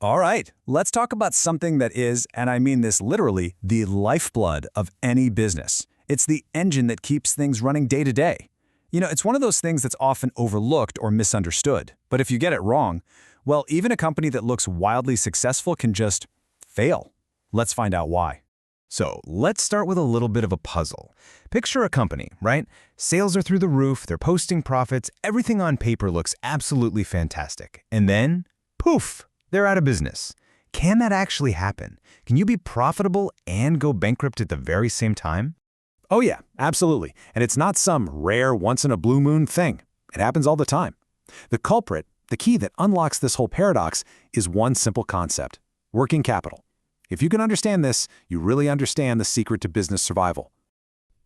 All right, let's talk about something that is, and I mean this literally, the lifeblood of any business. It's the engine that keeps things running day to day. It's one of those things that's often overlooked or misunderstood. But if you get it wrong, well, even a company that looks wildly successful can just fail. Let's find out why. So let's start with a little bit of a puzzle. Picture a company, right? Sales are through the roof, they're posting profits, everything on paper looks absolutely fantastic. And then, poof, they're out of business. Can that actually happen? Can you be profitable and go bankrupt at the very same time? Oh yeah, absolutely. And it's not some rare once-in-a-blue-moon thing. It happens all the time. The culprit, the key that unlocks this whole paradox, is one simple concept: working capital. If you can understand this, you really understand the secret to business survival.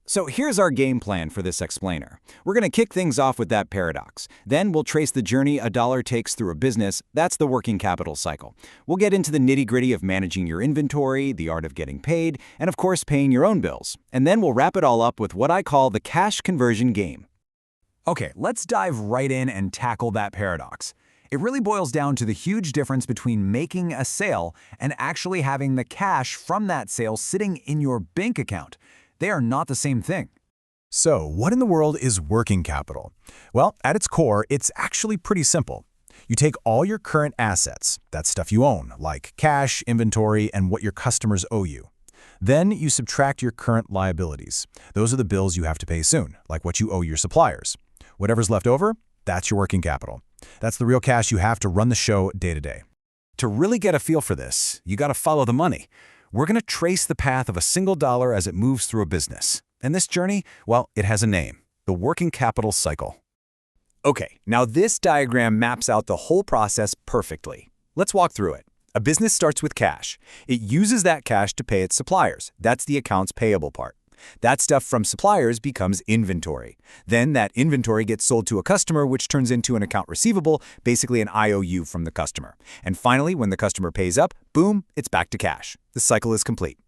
So here's our game plan for this explainer. We're going to kick things off with that paradox. Then we'll trace the journey a dollar takes through a business. That's the working capital cycle. We'll get into the nitty-gritty of managing your inventory, the art of getting paid, and of course paying your own bills. And then we'll wrap it all up with what I call the cash conversion game. Okay, let's dive right in and tackle that paradox. It really boils down to the huge difference between making a sale and actually having the cash from that sale sitting in your bank account. They are not the same thing. So, what in the world is working capital? Well, at its core, it's actually pretty simple. You take all your current assets, that's stuff you own, like cash, inventory, and what your customers owe you. Then you subtract your current liabilities. Those are the bills you have to pay soon, like what you owe your suppliers. Whatever's left over, that's your working capital. That's the real cash you have to run the show day to day. To really get a feel for this, you got to follow the money. We're going to trace the path of a single dollar as it moves through a business. And this journey, well, it has a name: the working capital cycle. Okay, now this diagram maps out the whole process perfectly. Let's walk through it. A business starts with cash. It uses that cash to pay its suppliers. That's the accounts payable part. That stuff from suppliers becomes inventory. Then that inventory gets sold to a customer, which turns into an account receivable, basically an IOU from the customer. And finally, when the customer pays up, boom, it's back to cash. The cycle is complete.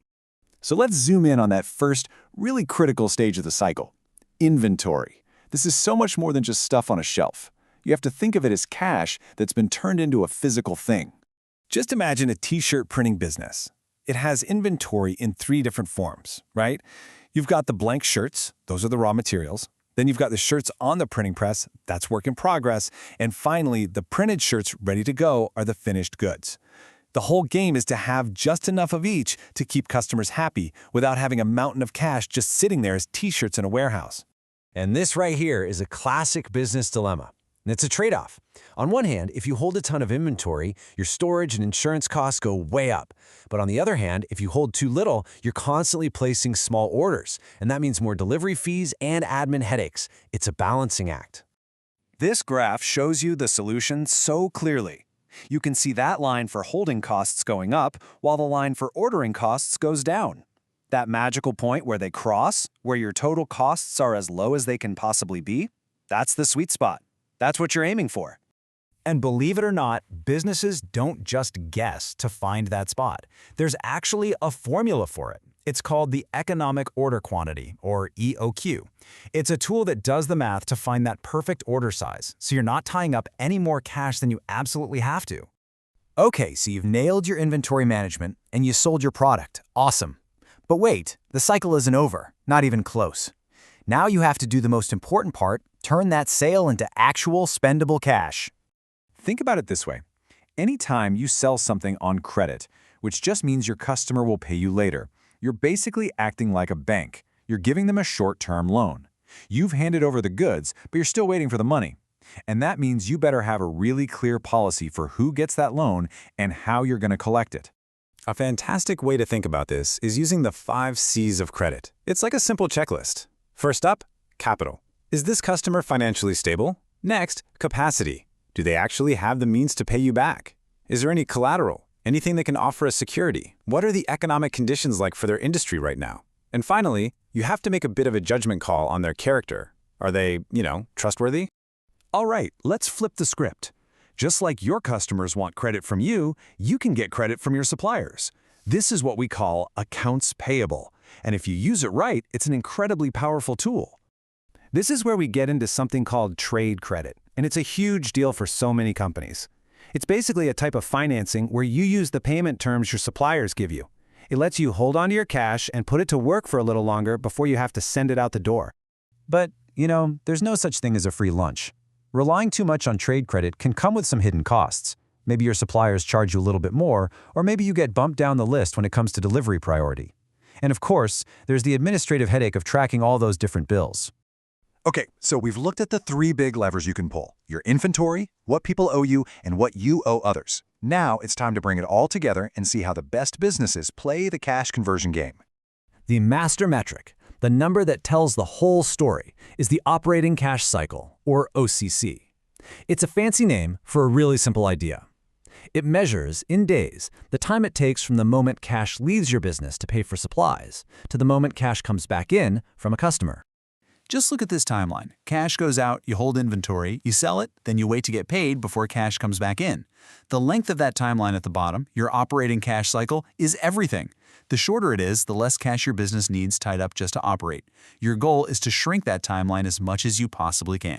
So let's zoom in on that first, really critical stage of the cycle: inventory. This is so much more than just stuff on a shelf. You have to think of it as cash that's been turned into a physical thing. Just imagine a t-shirt printing business. It has inventory in 3 different forms, right? You've got the blank shirts, those are the raw materials. Then you've got the shirts on the printing press, that's work in progress. And finally, the printed shirts ready to go are the finished goods. The whole game is to have just enough of each to keep customers happy without having a mountain of cash just sitting there as t-shirts in a warehouse. And this right here is a classic business dilemma. And it's a trade-off. On one hand, if you hold a ton of inventory, your storage and insurance costs go way up. But on the other hand, if you hold too little, you're constantly placing small orders. And that means more delivery fees and admin headaches. It's a balancing act. This graph shows you the solution so clearly. You can see that line for holding costs going up, while the line for ordering costs goes down. That magical point where they cross, where your total costs are as low as they can possibly be, that's the sweet spot. That's what you're aiming for. And believe it or not, businesses don't just guess to find that spot. There's actually a formula for it. It's called the economic order quantity, or EOQ. It's a tool that does the math to find that perfect order size, so you're not tying up any more cash than you absolutely have to. Okay, so you've nailed your inventory management and you sold your product. Awesome. But wait, the cycle isn't over, not even close. Now you have to do the most important part: turn that sale into actual spendable cash. Think about it this way. Anytime you sell something on credit, which just means your customer will pay you later, you're basically acting like a bank. You're giving them a short-term loan. You've handed over the goods, but you're still waiting for the money. And that means you better have a really clear policy for who gets that loan and how you're going to collect it. A fantastic way to think about this is using the 5 C's of credit. It's like a simple checklist. First up, capital. Is this customer financially stable? Next, capacity. Do they actually have the means to pay you back? Is there any collateral? Anything that can offer a security? What are the economic conditions like for their industry right now? And finally, you have to make a bit of a judgment call on their character. Are they, trustworthy? All right, let's flip the script. Just like your customers want credit from you, you can get credit from your suppliers. This is what we call accounts payable. And if you use it right, it's an incredibly powerful tool. This is where we get into something called trade credit, and it's a huge deal for so many companies. It's basically a type of financing where you use the payment terms your suppliers give you. It lets you hold onto your cash and put it to work for a little longer before you have to send it out the door. But, there's no such thing as a free lunch. Relying too much on trade credit can come with some hidden costs. Maybe your suppliers charge you a little bit more, or maybe you get bumped down the list when it comes to delivery priority. And of course, there's the administrative headache of tracking all those different bills. Okay, so we've looked at the 3 big levers you can pull: your inventory, what people owe you, and what you owe others. Now it's time to bring it all together and see how the best businesses play the cash conversion game. The master metric, the number that tells the whole story, is the operating cash cycle, or OCC. It's a fancy name for a really simple idea. It measures, in days, the time it takes from the moment cash leaves your business to pay for supplies to the moment cash comes back in from a customer. Just look at this timeline. Cash goes out, you hold inventory, you sell it, then you wait to get paid before cash comes back in. The length of that timeline at the bottom, your operating cash cycle, is everything. The shorter it is, the less cash your business needs tied up just to operate. Your goal is to shrink that timeline as much as you possibly can.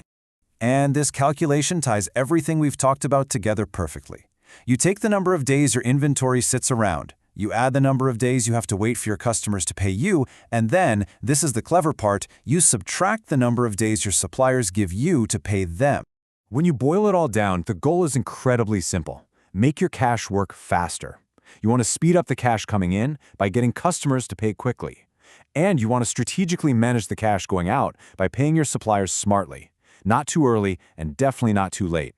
And this calculation ties everything we've talked about together perfectly. You take the number of days your inventory sits around, you add the number of days you have to wait for your customers to pay you, and then, this is the clever part, you subtract the number of days your suppliers give you to pay them. When you boil it all down, the goal is incredibly simple. Make your cash work faster. You want to speed up the cash coming in by getting customers to pay quickly. And you want to strategically manage the cash going out by paying your suppliers smartly, not too early and definitely not too late.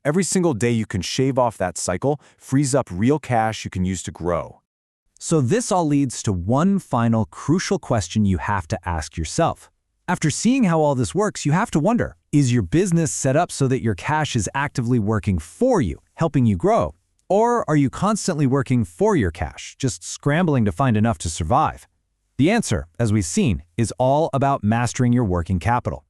Every single day you can shave off that cycle frees up real cash you can use to grow. So this all leads to one final crucial question you have to ask yourself. After seeing how all this works, you have to wonder, is your business set up so that your cash is actively working for you, helping you grow? Or are you constantly working for your cash, just scrambling to find enough to survive? The answer, as we've seen, is all about mastering your working capital.